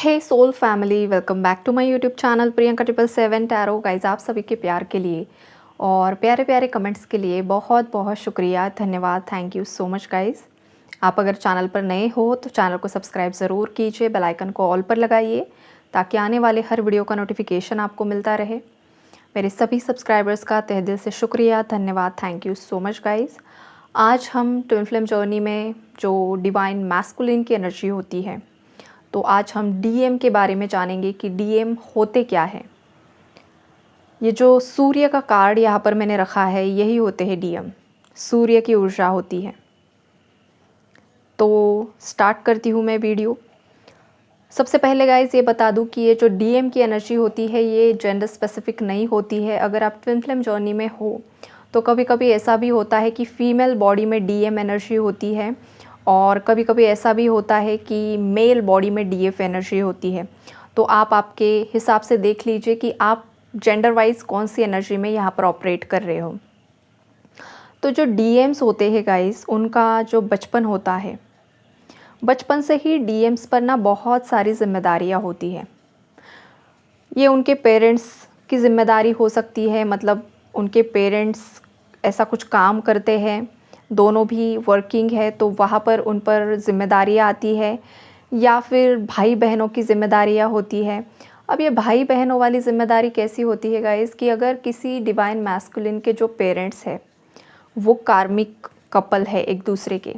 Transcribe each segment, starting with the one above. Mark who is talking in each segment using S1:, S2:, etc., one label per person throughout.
S1: Hey soul family, welcome back to my YouTube channel Priyanka 777 tarot. Guys, आप सभी के प्यार के लिए और प्यारे प्यारे कमेंट्स के लिए बहुत बहुत शुक्रिया, धन्यवाद। Thank you so much guys. आप अगर चैनल पर नए हो तो चैनल को सब्सक्राइब ज़रूर कीजिए, बेल आइकन को ऑल पर लगाइए ताकि आने वाले हर वीडियो का नोटिफिकेशन आपको मिलता रहे। मेरे सभी सब्सक्राइबर्स का तहे दिल से शुक्रिया, धन्यवाद, thank you so much guys. आज हम ट्विन फ्लेम जर्नी में जो डिवाइन मैस्कुलिन की एनर्जी होती है, तो आज हम डीएम के बारे में जानेंगे कि डीएम होते क्या है। ये जो सूर्य का कार्ड यहाँ पर मैंने रखा है, यही होते हैं डीएम। सूर्य की ऊर्जा होती है। तो स्टार्ट करती हूँ मैं वीडियो। सबसे पहले गाइज ये बता दूँ कि ये जो डीएम की एनर्जी होती है, ये जेंडर स्पेसिफिक नहीं होती है। अगर आप ट्विन फ्लेम जर्नी में हो तो कभी कभी ऐसा भी होता है कि फीमेल बॉडी में डीएम एनर्जी होती है और कभी कभी ऐसा भी होता है कि मेल बॉडी में डीएफ एनर्जी होती है। तो आप आपके हिसाब से देख लीजिए कि आप जेंडर वाइज कौन सी एनर्जी में यहाँ पर ऑपरेट कर रहे हो। तो जो डीएम्स होते हैं गाइस, उनका जो बचपन होता है, बचपन से ही डीएम्स पर ना बहुत सारी जिम्मेदारियाँ होती है। ये उनके पेरेंट्स की जिम्मेदारी हो सकती है, मतलब उनके पेरेंट्स ऐसा कुछ काम करते हैं, दोनों भी वर्किंग है, तो वहाँ पर उन पर जिम्मेदारियाँ आती है, या फिर भाई बहनों की जिम्मेदारियाँ होती है। अब ये भाई बहनों वाली जिम्मेदारी कैसी होती है गाइस कि अगर किसी डिवाइन मैस्कुलिन के जो पेरेंट्स है वो कार्मिक कपल है एक दूसरे के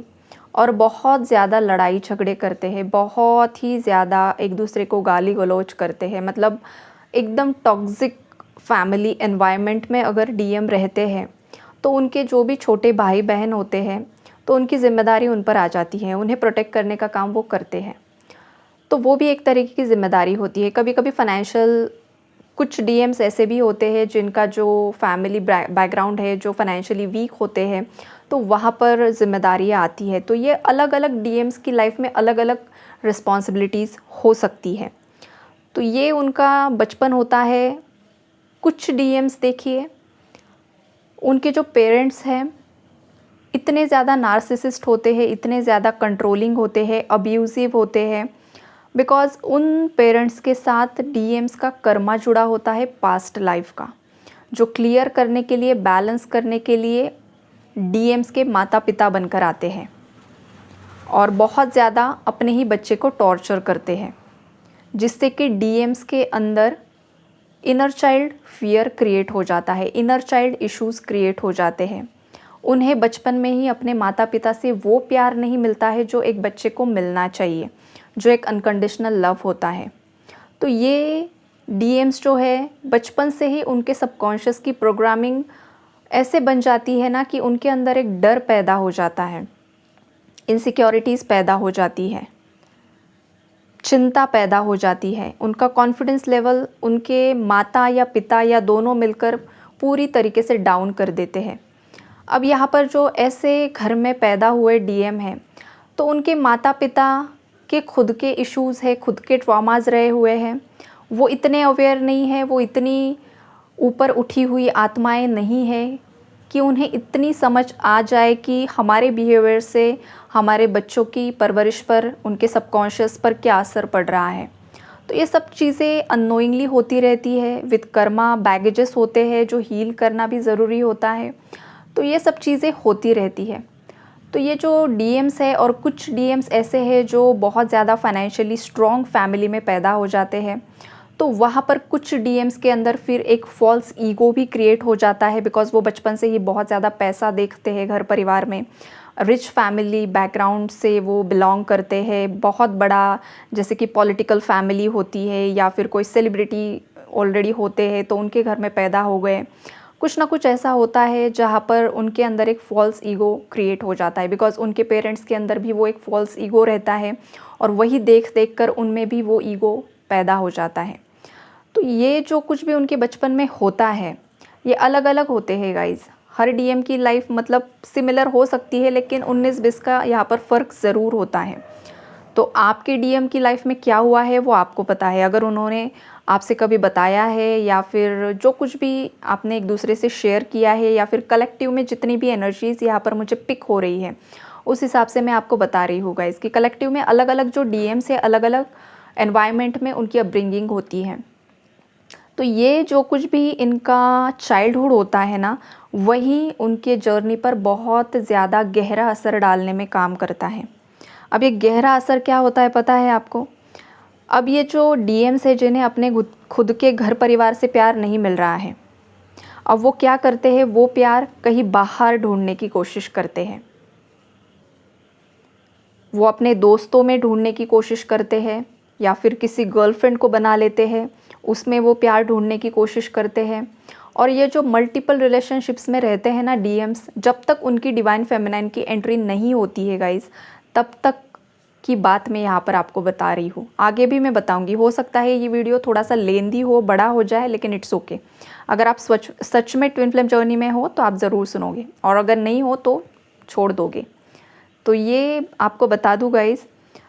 S1: और बहुत ज़्यादा लड़ाई झगड़े करते हैं, बहुत ही ज़्यादा एक दूसरे को गाली गलौज करते हैं, मतलब एकदम टॉक्सिक फैमिली एनवायरनमेंट में अगर डीएम रहते हैं, तो उनके जो भी छोटे भाई बहन होते हैं तो उनकी ज़िम्मेदारी उन पर आ जाती है, उन्हें प्रोटेक्ट करने का काम वो करते हैं। तो वो भी एक तरीके की ज़िम्मेदारी होती है। कभी कभी फाइनेंशियल, कुछ डीएम्स ऐसे भी होते हैं जिनका जो फैमिली बैकग्राउंड है, जो फाइनेंशियली वीक होते हैं, तो वहाँ पर जिम्मेदारियाँ आती है। तो ये अलग अलग डीएम्स की लाइफ में अलग अलग रिस्पॉन्सिबिलिटीज़ हो सकती है। तो ये उनका बचपन होता है। कुछ डीएम्स देखिए, उनके जो पेरेंट्स हैं इतने ज़्यादा नार्सिसिस्ट होते हैं, इतने ज़्यादा कंट्रोलिंग होते हैं, अब्यूज़िव होते हैं, बिकॉज़ उन पेरेंट्स के साथ डीएम्स का कर्मा जुड़ा होता है पास्ट लाइफ का, जो क्लियर करने के लिए, बैलेंस करने के लिए डीएम्स के माता पिता बनकर आते हैं और बहुत ज़्यादा अपने ही बच्चे को टॉर्चर करते हैं, जिससे कि डीएम्स के अंदर इनर चाइल्ड फियर क्रिएट हो जाता है, इनर चाइल्ड इश्यूज़ क्रिएट हो जाते हैं। उन्हें बचपन में ही अपने माता पिता से वो प्यार नहीं मिलता है जो एक बच्चे को मिलना चाहिए, जो एक अनकंडीशनल लव होता है। तो ये डीएम्स जो है, बचपन से ही उनके सबकॉन्शियस की प्रोग्रामिंग ऐसे बन जाती है ना कि उनके अंदर एक डर पैदा हो जाता है, इनसिक्योरिटीज़ पैदा हो जाती है, चिंता पैदा हो जाती है। उनका कॉन्फिडेंस लेवल उनके माता या पिता या दोनों मिलकर पूरी तरीके से डाउन कर देते हैं। अब यहाँ पर जो ऐसे घर में पैदा हुए डीएम हैं, तो उनके माता पिता के खुद के इश्यूज़ है, खुद के ट्रॉमास रहे हुए हैं, वो इतने अवेयर नहीं है, वो इतनी ऊपर उठी हुई आत्माएं नहीं है कि उन्हें इतनी समझ आ जाए कि हमारे बिहेवियर से हमारे बच्चों की परवरिश पर, उनके सबकॉन्शियस पर क्या असर पड़ रहा है। तो ये सब चीज़ें अननोइंगली होती रहती है। विद कर्मा बैगेजेस होते हैं जो हील करना भी ज़रूरी होता है। तो ये सब चीज़ें होती रहती है। तो ये जो डीएम्स है, और कुछ डीएम्स ऐसे हैं जो बहुत ज़्यादा फाइनेंशियली स्ट्रॉन्ग फैमिली में पैदा हो जाते हैं, तो वहाँ पर कुछ डीएम्स के अंदर फिर एक फॉल्स ईगो भी क्रिएट हो जाता है, बिकॉज़ वो बचपन से ही बहुत ज़्यादा पैसा देखते हैं घर परिवार में, रिच फैमिली बैकग्राउंड से वो बिलोंग करते हैं, बहुत बड़ा जैसे कि पॉलिटिकल फैमिली होती है या फिर कोई सेलिब्रिटी ऑलरेडी होते हैं तो उनके घर में पैदा हो गए। कुछ ना कुछ ऐसा होता है जहाँ पर उनके अंदर एक फ़ॉल्स ईगो क्रिएट हो जाता है, बिकॉज़ उनके पेरेंट्स के अंदर भी वो एक फ़ॉल्स ईगो रहता है और वही देख देख कर उनमें भी वो ईगो पैदा हो जाता है। तो ये जो कुछ भी उनके बचपन में होता है, ये अलग अलग होते हैं गाइज़। हर डीएम की लाइफ मतलब सिमिलर हो सकती है, लेकिन 19-20 का यहाँ पर फ़र्क ज़रूर होता है। तो आपके डीएम की लाइफ में क्या हुआ है वो आपको पता है। अगर उन्होंने आपसे कभी बताया है या फिर जो कुछ भी आपने एक दूसरे से शेयर किया है, या फिर कलेक्टिव में जितनी भी एनर्जीज़ यहाँ पर मुझे पिक हो रही है, उस हिसाब से मैं आपको बता रही हूँ गाइस कि कलेक्टिव में अलग अलग जो डीएम्स है, अलग अलग एनवायरनमेंट में उनकी अपब्रिंगिंग होती है। तो ये जो कुछ भी इनका चाइल्डहुड होता है ना, वही उनके जर्नी पर बहुत ज़्यादा गहरा असर डालने में काम करता है। अब ये गहरा असर क्या होता है पता है आपको? अब ये जो डीएम्स है जिन्हें अपने खुद के घर परिवार से प्यार नहीं मिल रहा है, अब वो क्या करते हैं, वो प्यार कहीं बाहर ढूंढने की कोशिश करते हैं। वो अपने दोस्तों में ढूंढने की कोशिश करते हैं, या फिर किसी गर्लफ्रेंड को बना लेते हैं, उसमें वो प्यार ढूंढने की कोशिश करते हैं। और ये जो मल्टीपल रिलेशनशिप्स में रहते हैं ना डीएम्स, जब तक उनकी डिवाइन फेमिनाइन की एंट्री नहीं होती है गाइस, तब तक की बात मैं यहाँ पर आपको बता रही हूँ। आगे भी मैं बताऊँगी, हो सकता है ये वीडियो थोड़ा सा लेंदी हो, बड़ा हो जाए, लेकिन इट्स ओके। अगर आप सच में ट्विन फ्लेम जर्नी में हो तो आप ज़रूर सुनोगे, और अगर नहीं हो तो छोड़ दोगे। तो ये आपको बता दूँ गाइस,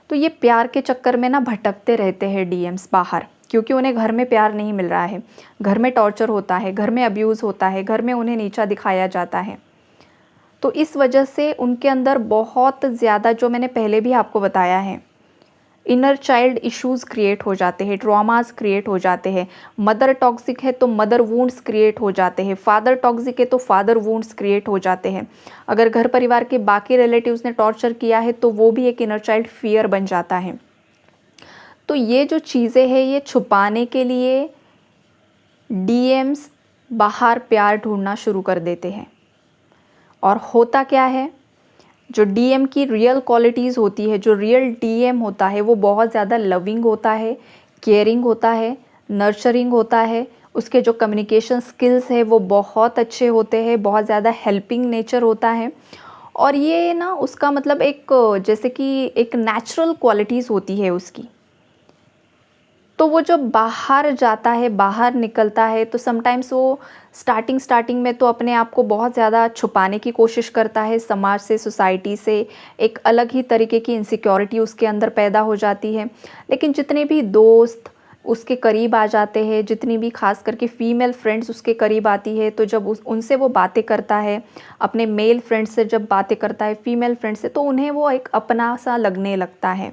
S1: तो ये प्यार के चक्कर में ना भटकते रहते हैं डीएम्स बाहर, क्योंकि उन्हें घर में प्यार नहीं मिल रहा है, घर में टॉर्चर होता है, घर में अब्यूज़ होता है, घर में उन्हें नीचा दिखाया जाता है। तो इस वजह से उनके अंदर बहुत ज़्यादा, जो मैंने पहले भी आपको बताया है, इनर चाइल्ड इश्यूज़ क्रिएट हो जाते हैं, ट्रॉमास क्रिएट हो जाते हैं। मदर टॉक्सिक है तो मदर वुंड्स क्रिएट हो जाते हैं, फादर टॉक्सिक है तो फादर वुंड्स क्रिएट हो जाते हैं। अगर घर परिवार के बाकी रिलेटिव्स ने टॉर्चर किया है तो वो भी एक इनर चाइल्ड फियर बन जाता है। तो ये जो चीज़ें हैं, ये छुपाने के लिए डीएम्स बाहर प्यार ढूंढना शुरू कर देते हैं। और होता क्या है, जो डीएम की रियल क्वालिटीज़ होती है, जो रियल डीएम होता है, वो बहुत ज़्यादा लविंग होता है, केयरिंग होता है, नर्चरिंग होता है। उसके जो कम्युनिकेशन स्किल्स है वो बहुत अच्छे होते हैं, बहुत ज़्यादा हेल्पिंग नेचर होता है। और ये ना उसका मतलब एक, जैसे कि एक नेचुरल क्वालिटीज़ होती है उसकी। तो वो जब बाहर जाता है, बाहर निकलता है, तो समटाइम्स वो स्टार्टिंग में तो अपने आप को बहुत ज़्यादा छुपाने की कोशिश करता है समाज से, सोसाइटी से। एक अलग ही तरीके की इनसिक्योरिटी उसके अंदर पैदा हो जाती है। लेकिन जितने भी दोस्त उसके करीब आ जाते हैं, जितनी भी खास करके फ़ीमेल फ्रेंड्स उसके करीब आती है, तो जब उनसे वो बातें करता है, अपने मेल फ्रेंड्स से जब बातें करता है, फ़ीमेल फ्रेंड से, तो उन्हें वो एक अपना सा लगने लगता है,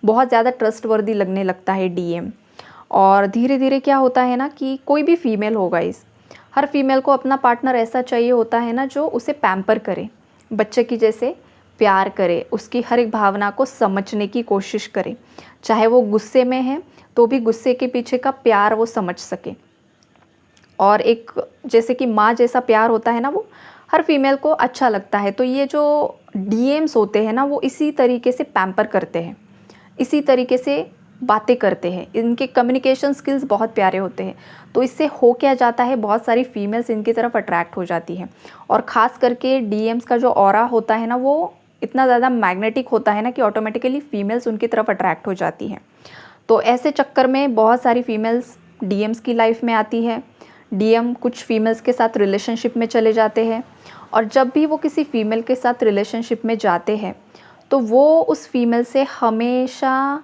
S1: बहुत ज़्यादा ट्रस्टवर्दी लगने लगता है डीएम। और धीरे धीरे क्या होता है ना, कि कोई भी फीमेल होगा, हर फीमेल को अपना पार्टनर ऐसा चाहिए होता है ना, जो उसे पैम्पर करे, बच्चे की जैसे प्यार करे, उसकी हर एक भावना को समझने की कोशिश करे। चाहे वो गुस्से में है तो भी गुस्से के पीछे का प्यार वो समझ सके। और एक जैसे कि माँ जैसा प्यार होता है ना, वो हर फीमेल को अच्छा लगता है। तो ये जो डीएम्स होते हैं ना, वो इसी तरीके से पैम्पर करते हैं, इसी तरीके से बातें करते हैं। इनके कम्युनिकेशन स्किल्स बहुत प्यारे होते हैं। तो इससे हो क्या जाता है, बहुत सारी फीमेल्स इनकी तरफ अट्रैक्ट हो जाती हैं। और ख़ास करके डीएम्स का जो ऑरा होता है ना, वो इतना ज़्यादा मैग्नेटिक होता है ना, कि ऑटोमेटिकली फ़ीमेल्स उनकी तरफ अट्रैक्ट हो जाती हैं। तो ऐसे चक्कर में बहुत सारी फीमेल्स डीएम्स की लाइफ में आती है। डीएम कुछ फीमेल्स के साथ रिलेशनशिप में चले जाते हैं, और जब भी वो किसी फीमेल के साथ रिलेशनशिप में जाते हैं, तो वो उस फीमेल से हमेशा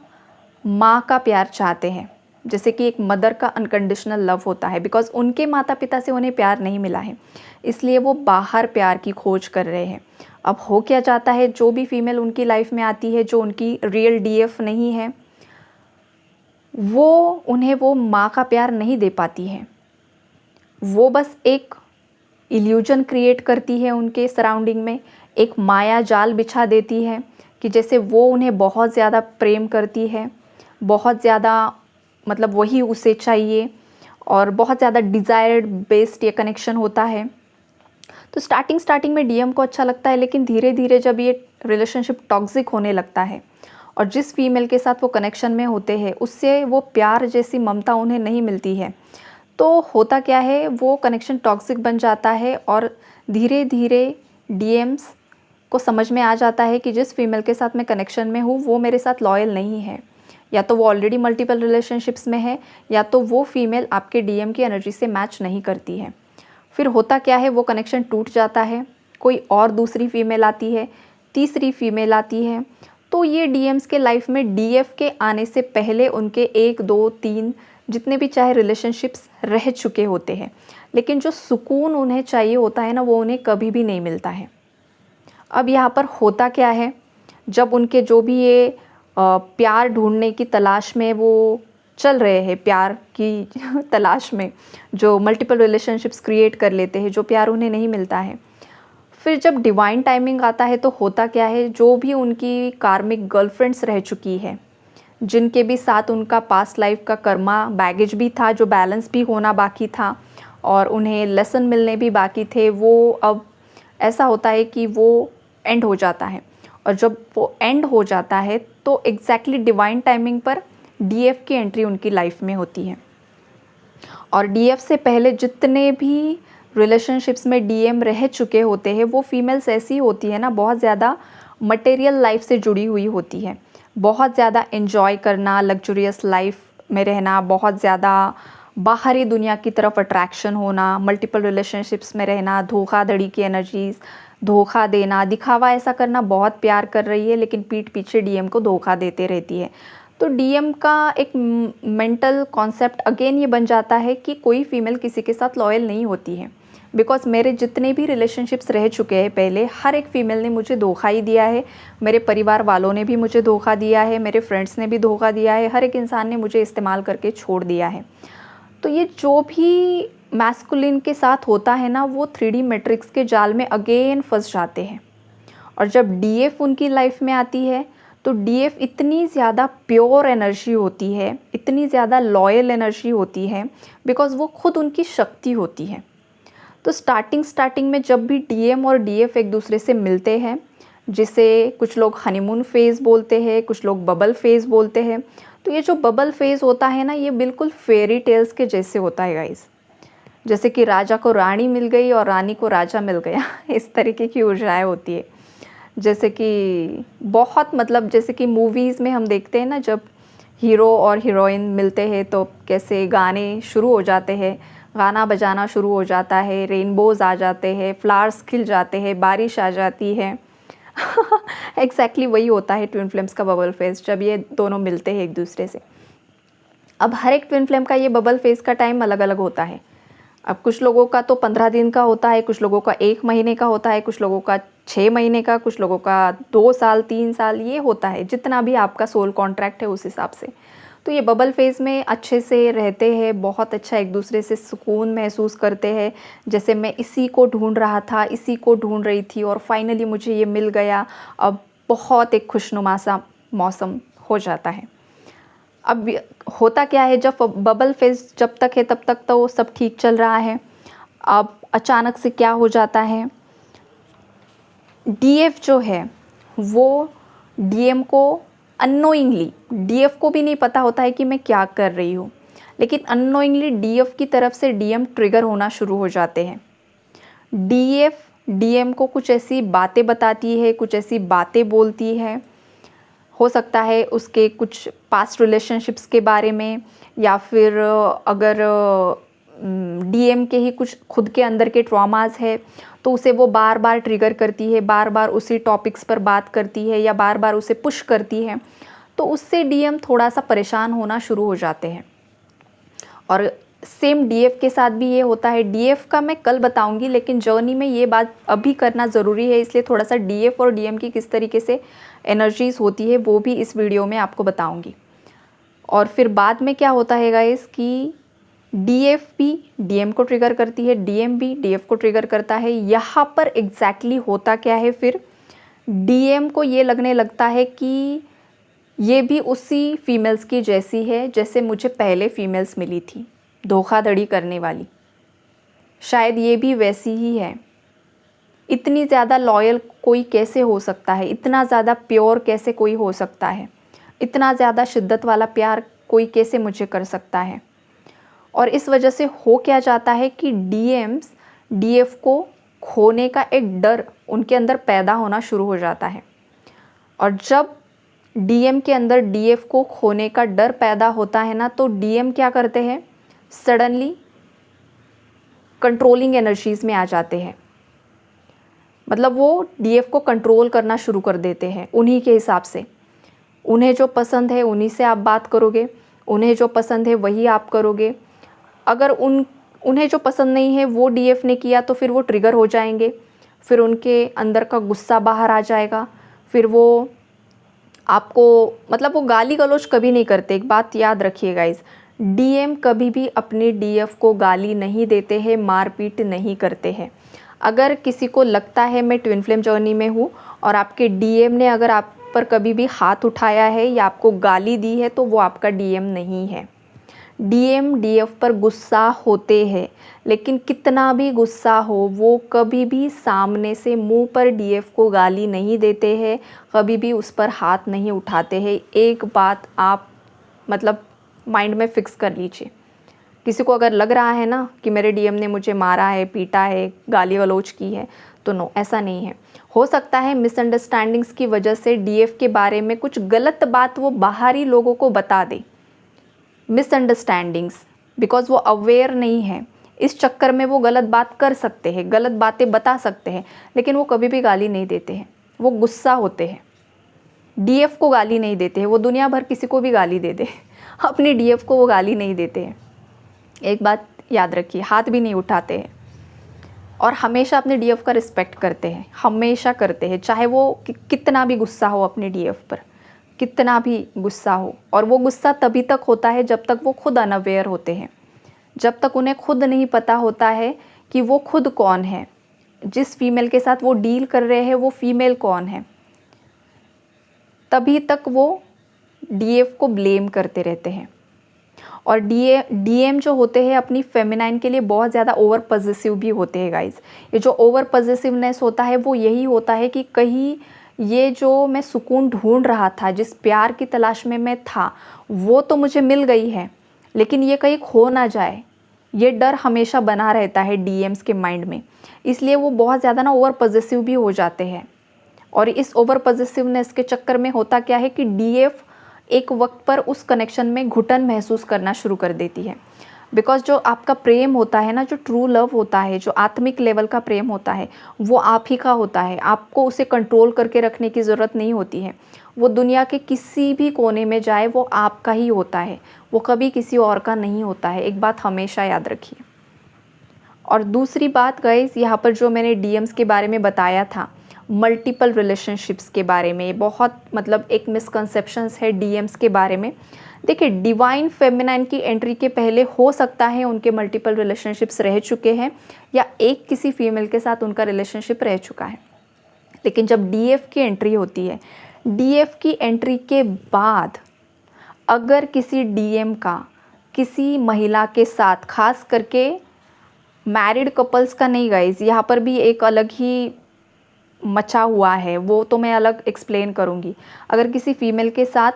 S1: माँ का प्यार चाहते हैं। जैसे कि एक मदर का अनकंडीशनल लव होता है, बिकॉज़ उनके माता पिता से उन्हें प्यार नहीं मिला है, इसलिए वो बाहर प्यार की खोज कर रहे हैं। अब हो क्या जाता है, जो भी फीमेल उनकी लाइफ में आती है, जो उनकी रियल डीएफ नहीं है, वो उन्हें वो माँ का प्यार नहीं दे पाती है। वो बस एक इल्यूजन क्रिएट करती है उनके सराउंडिंग में, एक माया जाल बिछा देती है, कि जैसे वो उन्हें बहुत ज़्यादा प्रेम करती है, बहुत ज़्यादा, मतलब वही उसे चाहिए, और बहुत ज़्यादा डिज़ायर्ड बेस्ड ये कनेक्शन होता है। तो स्टार्टिंग में डीएम को अच्छा लगता है, लेकिन धीरे धीरे जब ये रिलेशनशिप टॉक्सिक होने लगता है, और जिस फीमेल के साथ वो कनेक्शन में होते हैं, उससे वो प्यार जैसी ममता उन्हें नहीं मिलती है, तो होता क्या है, वो कनेक्शन टॉक्सिक बन जाता है। और धीरे धीरे डीएम्स को समझ में आ जाता है कि जिस फीमेल के साथ मैं कनेक्शन में हूँ, वो मेरे साथ लॉयल नहीं है, या तो वो ऑलरेडी मल्टीपल रिलेशनशिप्स में है, या तो वो फीमेल आपके डीएम की एनर्जी से मैच नहीं करती है। फिर होता क्या है, वो कनेक्शन टूट जाता है, कोई और दूसरी फीमेल आती है, तीसरी फीमेल आती है। तो ये डीएम्स के लाइफ में डीएफ के आने से पहले उनके 1, 2, 3 जितने भी चाहे रिलेशनशिप्स रह चुके होते हैं, लेकिन जो सुकून उन्हें चाहिए होता है ना, वो उन्हें कभी भी नहीं मिलता है। अब यहाँ पर होता क्या है, जब उनके जो भी ये प्यार ढूंढने की तलाश में वो चल रहे हैं, प्यार की तलाश में, जो मल्टीपल रिलेशनशिप्स क्रिएट कर लेते हैं, जो प्यार उन्हें नहीं मिलता है। फिर जब डिवाइन टाइमिंग आता है तो होता क्या है, जो भी उनकी कार्मिक गर्लफ्रेंड्स रह चुकी है, जिनके भी साथ उनका पास्ट लाइफ का कर्मा बैगेज भी था, जो बैलेंस भी होना बाकी था और उन्हें लेसन मिलने भी बाकी थे, वो अब ऐसा होता है कि वो एंड हो जाता है। और जब वो एंड हो जाता है तो एग्जैक्टली डिवाइन टाइमिंग पर डीएफ की एंट्री उनकी लाइफ में होती है। और डीएफ से पहले जितने भी रिलेशनशिप्स में डीएम रह चुके होते हैं, वो फीमेल्स ऐसी होती है ना, बहुत ज़्यादा मटेरियल लाइफ से जुड़ी हुई होती है, बहुत ज़्यादा एंजॉय करना, लग्जरियस लाइफ में रहना, बहुत ज़्यादा बाहरी दुनिया की तरफ अट्रैक्शन होना, मल्टीपल रिलेशनशिप्स में रहना, धोखाधड़ी की एनर्जीज़, धोखा देना, दिखावा ऐसा करना, बहुत प्यार कर रही है लेकिन पीठ पीछे डीएम को धोखा देते रहती है। तो डीएम का एक मेंटल कॉन्सेप्ट अगेन ये बन जाता है कि कोई फीमेल किसी के साथ लॉयल नहीं होती है, बिकॉज मेरे जितने भी रिलेशनशिप्स रह चुके हैं पहले, हर एक फ़ीमेल ने मुझे धोखा ही दिया है, मेरे परिवार वालों ने भी मुझे धोखा दिया है, मेरे फ्रेंड्स ने भी धोखा दिया है, हर एक इंसान ने मुझे इस्तेमाल करके छोड़ दिया है। तो ये जो भी मैस्कुलिन के साथ होता है ना, वो 3D मैट्रिक्स के जाल में अगेन फंस जाते हैं। और जब डीएफ उनकी लाइफ में आती है तो डीएफ इतनी ज़्यादा प्योर एनर्जी होती है, इतनी ज़्यादा लॉयल एनर्जी होती है, बिकॉज़ वो खुद उनकी शक्ति होती है। तो स्टार्टिंग में जब भी डीएम और डीएफ एक दूसरे से मिलते हैं, जिसे कुछ लोग हनीमून फेज़ बोलते हैं, कुछ लोग बबल फेज़ बोलते हैं, तो ये जो बबल फेज़ होता है ना, ये बिल्कुल फेरी टेल्स के जैसे होता है गाइस। जैसे कि राजा को रानी मिल गई और रानी को राजा मिल गया इस तरीके की ऊर्जाएँ होती है। जैसे कि बहुत, मतलब जैसे कि मूवीज़ में हम देखते हैं ना, जब हीरो और हीरोइन मिलते हैं तो कैसे गाने शुरू हो जाते हैं, गाना बजाना शुरू हो जाता है, रेनबोज़ आ जाते हैं, फ्लावर्स खिल जाते हैं, बारिश आ जाती है एग्जैक्टली वही होता है ट्विन फ्लेम्स का बबल फेज़, जब ये दोनों मिलते हैं एक दूसरे से। अब हर एक ट्विन फ्लेम का ये बबल फेज़ का टाइम अलग अलग होता है। अब कुछ लोगों का तो 15 दिन का होता है, कुछ लोगों का 1 महीने का होता है, कुछ लोगों का 6 महीने का, कुछ लोगों का 2 साल 3 साल, ये होता है जितना भी आपका सोल कॉन्ट्रैक्ट है उस हिसाब से। तो ये बबल फेज़ में अच्छे से रहते हैं, बहुत अच्छा एक दूसरे से सुकून महसूस करते हैं, जैसे मैं इसी को ढूंढ रहा था, इसी को ढूंढ रही थी और फाइनली मुझे ये मिल गया। अब बहुत एक खुशनुमा सा मौसम हो जाता है। अब होता क्या है, जब बबल फेज़ जब तक है तब तक तो सब ठीक चल रहा है। अब अचानक से क्या हो जाता है, डीएफ जो है वो डीएम को अननोइंगली, डीएफ को भी नहीं पता होता है कि मैं क्या कर रही हूँ, लेकिन अननोइंगली डीएफ की तरफ से डीएम ट्रिगर होना शुरू हो जाते हैं। डीएफ डीएम को कुछ ऐसी बातें बताती है, कुछ ऐसी बातें बोलती है, हो सकता है उसके कुछ पास्ट रिलेशनशिप्स के बारे में, या फिर अगर डीएम के ही कुछ खुद के अंदर के ट्रॉमास है तो उसे वो बार बार ट्रिगर करती है, बार बार उसी टॉपिक्स पर बात करती है या बार बार उसे पुश करती है, तो उससे डीएम थोड़ा सा परेशान होना शुरू हो जाते हैं। और सेम डीएफ के साथ भी ये होता है। डीएफ का मैं कल बताऊंगी, लेकिन जर्नी में ये बात अभी करना ज़रूरी है, इसलिए थोड़ा सा डीएफ और डीएम की किस तरीके से एनर्जीज़ होती है वो भी इस वीडियो में आपको बताऊंगी। और फिर बाद में क्या होता है गाइस कि डीएफ भी डीएम को ट्रिगर करती है, डीएम भी डीएफ को ट्रिगर करता है। यहाँ पर एग्जैक्टली होता क्या है, फिर डीएम को ये लगने लगता है कि ये भी उसी फीमेल्स की जैसी है जैसे मुझे पहले फीमेल्स मिली थी, धोखाधड़ी करने वाली, शायद ये भी वैसी ही है। इतनी ज़्यादा लॉयल कोई कैसे हो सकता है, इतना ज़्यादा प्योर कैसे कोई हो सकता है, इतना ज़्यादा शिद्दत वाला प्यार कोई कैसे मुझे कर सकता है। और इस वजह से हो क्या जाता है कि डीएम्स डीएफ को खोने का एक डर उनके अंदर पैदा होना शुरू हो जाता है। और जब डीएम के अंदर डीएफ को खोने का डर पैदा होता है ना, तो डीएम क्या करते हैं, सडनली कंट्रोलिंग एनर्जीज़ में आ जाते हैं। मतलब वो डीएफ को कंट्रोल करना शुरू कर देते हैं उन्हीं के हिसाब से। उन्हें जो पसंद है उन्हीं से आप बात करोगे, उन्हें जो पसंद है वही आप करोगे। अगर उन्हें जो पसंद नहीं है वो डीएफ ने किया तो फिर वो ट्रिगर हो जाएंगे, फिर उनके अंदर का गुस्सा बाहर आ जाएगा, फिर वो आपको मतलब वो गाली गलौज कभी नहीं करते। एक बात याद रखिए गाइस, डीएम कभी भी अपनी डीएफ को गाली नहीं देते हैं, मारपीट नहीं करते हैं। अगर किसी को लगता है मैं ट्विन फ्लेम जर्नी में हूँ और आपके डीएम ने अगर आप पर कभी भी हाथ उठाया है या आपको गाली दी है, तो वो आपका डीएम नहीं है। डीएम डीएफ पर गुस्सा होते हैं, लेकिन कितना भी गुस्सा हो वो कभी भी सामने से मुंह पर डीएफ को गाली नहीं देते हैं, कभी भी उस पर हाथ नहीं उठाते हैं। एक बात आप मतलब माइंड में फ़िक्स कर लीजिए। किसी को अगर लग रहा है ना कि मेरे डीएम ने मुझे मारा है, पीटा है, गाली गलौज की है, तो नो, ऐसा नहीं है। हो सकता है मिसअंडरस्टैंडिंग्स की वजह से डीएफ के बारे में कुछ गलत बात वो बाहरी लोगों को बता दे। मिसअंडरस्टैंडिंग्स, बिकॉज वो अवेयर नहीं है, इस चक्कर में वो गलत बात कर सकते हैं, गलत बातें बता सकते हैं, लेकिन वो कभी भी गाली नहीं देते हैं। वो गुस्सा होते हैं, डीएफ को गाली नहीं देते हैं। वो दुनिया भर किसी को भी गाली दे दे, अपनी डीएफ को वो गाली नहीं देते हैं। एक बात याद रखिए, हाथ भी नहीं उठाते हैं और हमेशा अपने डीएफ का रिस्पेक्ट करते हैं, हमेशा करते हैं, चाहे वो कितना भी गुस्सा हो अपने डीएफ पर, कितना भी गुस्सा हो। और वो गुस्सा तभी तक होता है जब तक वो खुद अनअवेयर होते हैं, जब तक उन्हें खुद नहीं पता होता है कि वो खुद कौन है, जिस फीमेल के साथ वो डील कर रहे हैं वो फीमेल कौन है, तभी तक वो डीएफ को ब्लेम करते रहते हैं। और डीएम जो होते हैं अपनी फेमिनाइन के लिए बहुत ज़्यादा ओवर पॉजिटिव भी होते हैं गाइज। ये जो ओवर पॉजिटिवनेस होता है वो यही होता है कि कहीं ये जो मैं सुकून ढूंढ रहा था, जिस प्यार की तलाश में मैं था, वो तो मुझे मिल गई है, लेकिन ये कहीं खो ना जाए, ये डर हमेशा बना रहता है डीएम्स के माइंड में। इसलिए वो बहुत ज़्यादा ना ओवर पॉजिटिव भी हो जाते हैं। और इस ओवर पॉजिटिवनेस के चक्कर में होता क्या है कि डीएफ एक वक्त पर उस कनेक्शन में घुटन महसूस करना शुरू कर देती है। बिकॉज जो आपका प्रेम होता है ना, जो ट्रू लव होता है, जो आत्मिक लेवल का प्रेम होता है, वो आप ही का होता है। आपको उसे कंट्रोल करके रखने की ज़रूरत नहीं होती है। वो दुनिया के किसी भी कोने में जाए वो आपका ही होता है, वो कभी किसी और का नहीं होता है। एक बात हमेशा याद रखिए। और दूसरी बात गाइस, यहाँ पर जो मैंने डीएम्स के बारे में बताया था, मल्टीपल रिलेशनशिप्स के बारे में, बहुत मतलब एक मिसकंसेप्शंस है डीएम्स के बारे में। देखिए, डिवाइन फेमिनाइन की एंट्री के पहले हो सकता है उनके मल्टीपल रिलेशनशिप्स रह चुके हैं या एक किसी फीमेल के साथ उनका रिलेशनशिप रह चुका है। लेकिन जब डीएफ की एंट्री होती है, डीएफ की एंट्री के बाद अगर किसी डीएम का किसी महिला के साथ, खास करके मैरिड कपल्स का नहीं गाइज, यहाँ पर भी एक अलग ही मचा हुआ है, वो तो मैं अलग एक्सप्लेन करूँगी। अगर किसी फीमेल के साथ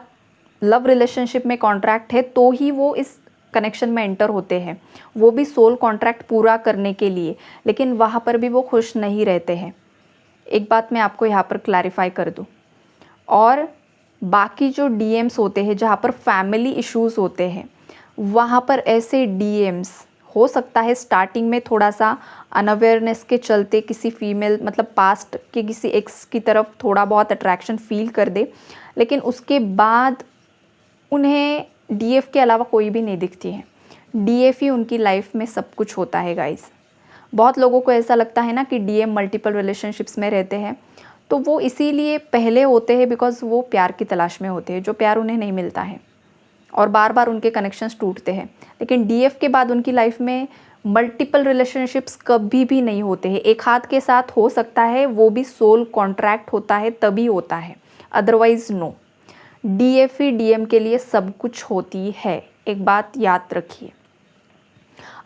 S1: लव रिलेशनशिप में कॉन्ट्रैक्ट है तो ही वो इस कनेक्शन में एंटर होते हैं, वो भी सोल कॉन्ट्रैक्ट पूरा करने के लिए, लेकिन वहाँ पर भी वो खुश नहीं रहते हैं। एक बात मैं आपको यहाँ पर क्लैरिफाई कर दूँ। और बाकी जो डीएम्स होते हैं जहाँ पर फैमिली इश्यूज़ होते हैं, वहाँ पर ऐसे डीएम्स हो सकता है स्टार्टिंग में थोड़ा सा अनअवेयरनेस के चलते किसी फीमेल मतलब पास्ट के किसी एक्स की तरफ थोड़ा बहुत अट्रैक्शन फील कर दे, लेकिन उसके बाद उन्हें डीएफ के अलावा कोई भी नहीं दिखती है। डीएफ ही उनकी लाइफ में सब कुछ होता है गाइस। बहुत लोगों को ऐसा लगता है ना कि डीएम मल्टीपल रिलेशनशिप्स में रहते हैं, तो वो इसीलिए पहले होते हैं बिकॉज वो प्यार की तलाश में होते हैं, जो प्यार उन्हें नहीं मिलता है और बार बार उनके कनेक्शंस टूटते हैं। लेकिन डीएफ के बाद उनकी लाइफ में मल्टीपल रिलेशनशिप्स कभी भी नहीं होते हैं। एक हाथ के साथ हो सकता है, वो भी सोल कॉन्ट्रैक्ट होता है तभी होता है, अदरवाइज नो। डीएफ ही डीएम के लिए सब कुछ होती है, एक बात याद रखिए।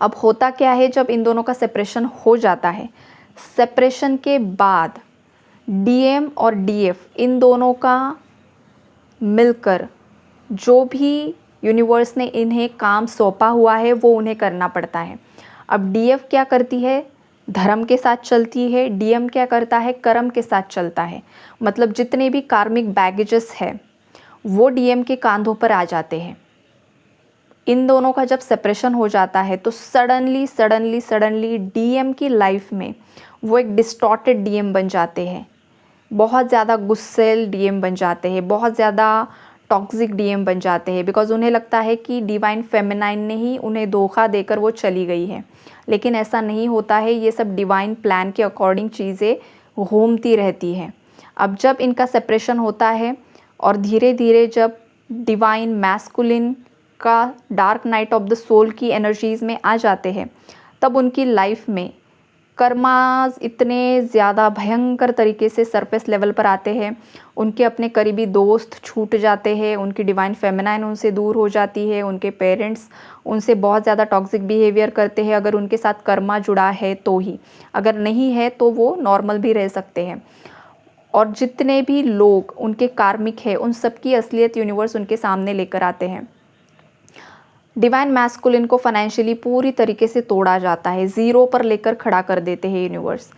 S1: अब होता क्या है, जब इन दोनों का सेपरेशन हो जाता है, सेपरेशन के बाद डीएम और डीएफ इन दोनों का मिलकर जो भी यूनिवर्स ने इन्हें काम सौंपा हुआ है वो उन्हें करना पड़ता है। अब डीएफ क्या करती है, धर्म के साथ चलती है, डीएम क्या करता है, कर्म के साथ चलता है। मतलब जितने भी कार्मिक बैगेजेस है वो डीएम के कांधों पर आ जाते हैं। इन दोनों का जब सेपरेशन हो जाता है तो सडनली डीएम की लाइफ में वो एक डिस्टॉर्टेड डीएम बन जाते हैं, बहुत ज़्यादा गुस्सेल डीएम बन जाते हैं, बहुत ज़्यादा टॉक्सिक डीएम बन जाते हैं। बिकॉज उन्हें लगता है कि डिवाइन फेमिनाइन ने ही उन्हें धोखा देकर वो चली गई है, लेकिन ऐसा नहीं होता है। ये सब डिवाइन प्लान के अकॉर्डिंग चीज़ें घूमती रहती हैं। अब जब इनका सेपरेशन होता है, और धीरे धीरे जब डिवाइन मैस्कुलिन का dark night of the soul की एनर्जीज़ में आ जाते हैं, तब उनकी लाइफ में कर्मास इतने ज़्यादा भयंकर तरीके से सरफेस लेवल पर आते हैं। उनके अपने करीबी दोस्त छूट जाते हैं, उनकी डिवाइन फेमिनाइन उनसे दूर हो जाती है, उनके पेरेंट्स उनसे बहुत ज़्यादा टॉक्सिक बिहेवियर करते हैं, अगर उनके साथ कर्मा जुड़ा है तो ही, अगर नहीं है तो वो नॉर्मल भी रह सकते हैं। और जितने भी लोग उनके कार्मिक हैं, उन सब की असलियत यूनिवर्स उनके सामने लेकर आते हैं। डिवाइन मैस्कुलिन को फाइनेंशियली पूरी तरीके से तोड़ा जाता है, ज़ीरो पर लेकर खड़ा कर देते हैं यूनिवर्स।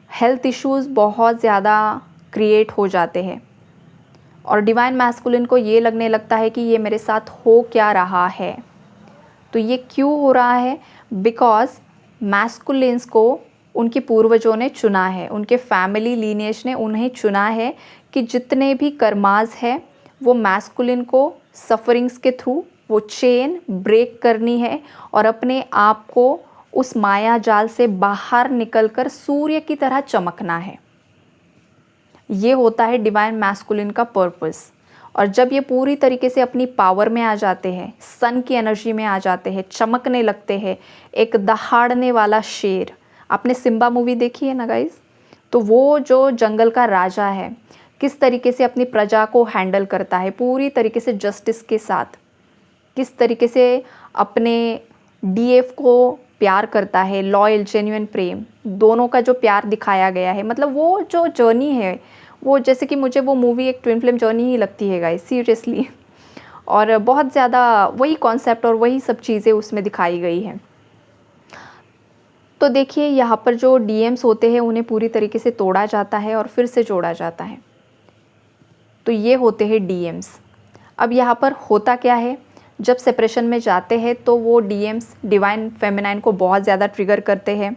S1: हेल्थ इश्यूज़ बहुत ज़्यादा क्रिएट हो जाते हैं और डिवाइन मैस्कुलिन को ये लगने लगता है कि ये मेरे साथ हो क्या रहा है। तो ये क्यों हो रहा है? बिकॉज मैस्कुलिन्स को उनके पूर्वजों ने चुना है, उनके फैमिली लीनिएज ने उन्हें चुना है कि जितने भी कर्माज है वो मैस्कुलिन को सफरिंग्स के थ्रू वो चेन ब्रेक करनी है और अपने आप को उस माया जाल से बाहर निकलकर सूर्य की तरह चमकना है। ये होता है डिवाइन मैस्कुलिन का पर्पस। और जब ये पूरी तरीके से अपनी पावर में आ जाते हैं, सन की एनर्जी में आ जाते हैं, चमकने लगते हैं, एक दहाड़ने वाला शेर। आपने सिम्बा मूवी देखी है ना गाइस? तो वो जो जंगल का राजा है, किस तरीके से अपनी प्रजा को हैंडल करता है, पूरी तरीके से जस्टिस के साथ, किस तरीके से अपने डीएफ को प्यार करता है, लॉयल जेन्युइन प्रेम, दोनों का जो प्यार दिखाया गया है, मतलब वो जो जर्नी है, वो जैसे कि मुझे वो मूवी एक ट्विन फ्लेम जर्नी ही लगती है गाइस, सीरियसली। और बहुत ज़्यादा वही कॉन्सेप्ट और वही सब चीज़ें उसमें दिखाई गई हैं। तो देखिए यहाँ पर जो डीएम्स होते हैं उन्हें पूरी तरीके से तोड़ा जाता है और फिर से जोड़ा जाता है। तो ये होते हैं डीएम्स। अब यहाँ पर होता क्या है, जब सेपरेशन में जाते हैं तो वो डीएम्स डिवाइन फेमिनाइन को बहुत ज़्यादा ट्रिगर करते हैं।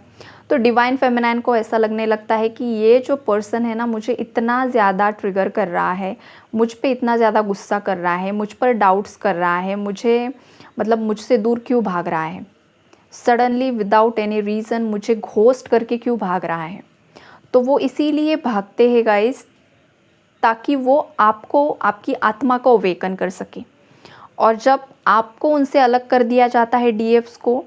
S1: तो डिवाइन फेमिनाइन को ऐसा लगने लगता है कि ये जो पर्सन है ना, मुझे इतना ज़्यादा ट्रिगर कर रहा है, मुझ पे इतना ज़्यादा गुस्सा कर रहा है, मुझ पर डाउट्स कर रहा है, मुझे मतलब मुझसे दूर क्यों भाग रहा है, सडनली विदाउट एनी रीज़न मुझे घोस्ट करके क्यों भाग रहा है। तो वो इसीलिए भागते हैं गाइस, ताकि वो आपको, आपकी आत्मा को अवेकन कर सके। और जब आपको उनसे अलग कर दिया जाता है डीएफ्स को,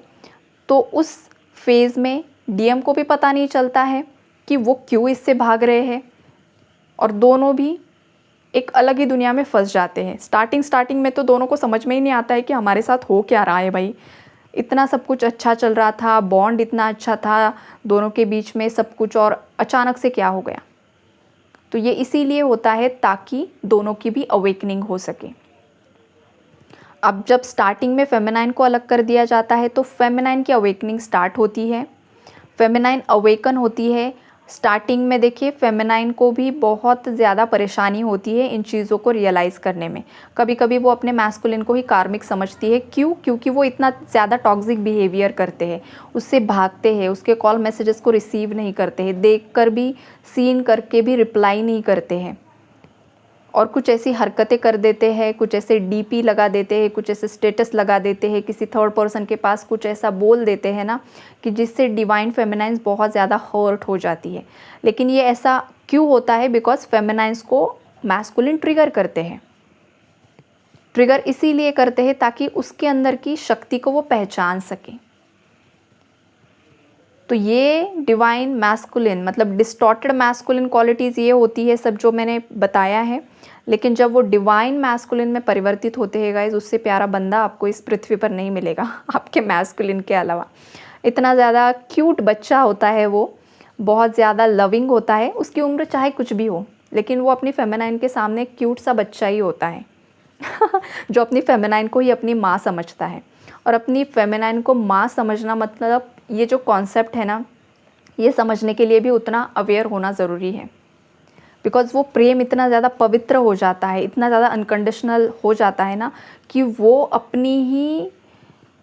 S1: तो उस फेज़ में डीएम को भी पता नहीं चलता है कि वो क्यों इससे भाग रहे हैं, और दोनों भी एक अलग ही दुनिया में फंस जाते हैं। स्टार्टिंग में तो दोनों को समझ में ही नहीं आता है कि हमारे साथ हो क्या रहा है भाई। इतना सब कुछ अच्छा चल रहा था, बॉन्ड इतना अच्छा था दोनों के बीच में सब कुछ, और अचानक से क्या हो गया। तो ये इसीलिए होता है ताकि दोनों की भी अवेकनिंग हो सके। अब जब स्टार्टिंग में फेमिनाइन को अलग कर दिया जाता है तो फेमिनाइन की अवेकनिंग स्टार्ट होती है, फेमिनाइन अवेकन होती है। स्टार्टिंग में देखिए फेमिनाइन को भी बहुत ज़्यादा परेशानी होती है इन चीज़ों को रियलाइज़ करने में। कभी कभी वो अपने मैस्कुलिन को ही कार्मिक समझती है। क्यों? क्योंकि वो इतना ज़्यादा टॉक्सिक बिहेवियर करते हैं, उससे भागते हैं, उसके कॉल मैसेजेस को रिसीव नहीं करते हैं, देख कर भी, सीन करके भी रिप्लाई नहीं करते हैं, और कुछ ऐसी हरकतें कर देते हैं, कुछ ऐसे डीपी लगा देते हैं, कुछ ऐसे स्टेटस लगा देते हैं, किसी थर्ड पर्सन के पास कुछ ऐसा बोल देते हैं ना कि जिससे डिवाइन फेमिनाइंस बहुत ज़्यादा हर्ट हो जाती है। लेकिन ये ऐसा क्यों होता है? बिकॉज फेमिनाइंस को मैस्कुलिन ट्रिगर करते हैं। ट्रिगर इसीलिए करते हैं ताकि उसके अंदर की शक्ति को वो पहचान सके। तो ये डिवाइन मैस्कुलिन मतलब डिस्टॉर्टेड मैस्कुलिन क्वालिटीज़ ये होती है सब जो मैंने बताया है। लेकिन जब वो डिवाइन मैस्कुलिन में परिवर्तित होते हैं गाइस, उससे प्यारा बंदा आपको इस पृथ्वी पर नहीं मिलेगा आपके मैस्कुलिन के अलावा। इतना ज़्यादा क्यूट बच्चा होता है वो, बहुत ज़्यादा लविंग होता है, उसकी उम्र चाहे कुछ भी हो, लेकिन वो अपनी फेमिनाइन के सामने क्यूट सा बच्चा ही होता है जो अपनी फेमिनाइन को ही अपनी माँ समझता है। और अपनी फेमिनाइन को माँ समझना मतलब ये जो कॉन्सेप्ट है ना, ये समझने के लिए भी उतना अवेयर होना ज़रूरी है। बिकॉज़ वो प्रेम इतना ज़्यादा पवित्र हो जाता है, इतना ज़्यादा अनकंडीशनल हो जाता है ना, कि वो अपनी ही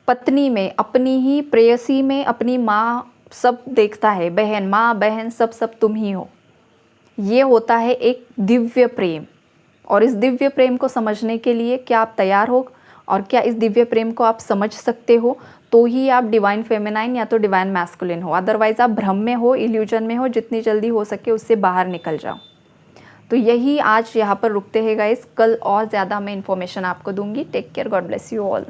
S1: पत्नी में, अपनी ही प्रेयसी में अपनी माँ सब देखता है, बहन, माँ बहन सब तुम ही हो। ये होता है एक दिव्य प्रेम। और इस दिव्य प्रेम को समझने के लिए क्या आप तैयार हो, और क्या इस दिव्य प्रेम को आप समझ सकते हो, तो ही आप डिवाइन फेमिनाइन या तो डिवाइन मैस्कुलिन हो। अदरवाइज़ आप भ्रम में हो, इल्यूजन में हो। जितनी जल्दी हो सके उससे बाहर निकल जाओ। तो यही आज यहाँ पर रुकते हैं गाइस, कल और ज़्यादा मैं इन्फॉर्मेशन आपको दूंगी। Take care, God bless you all.